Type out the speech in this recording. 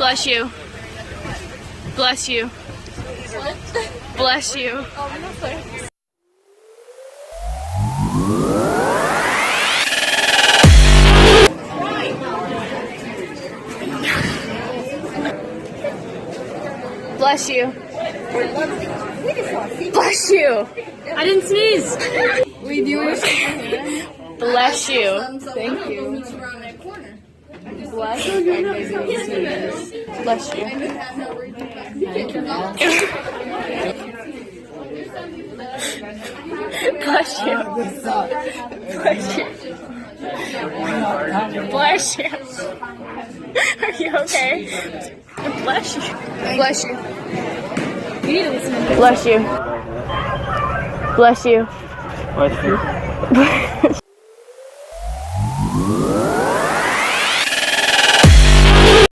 Bless you. Bless you. What? Bless you. Oh, no, sorry. Bless you. Bless you. I didn't sneeze. Wait, do you want to shake your hand? Bless you. Thank you. Bless you. Bless you. Bless you. Bless you. Bless you. Are you okay? Bless you. Bless you. You need to listen to me. Bless you. Bless you. Bless you.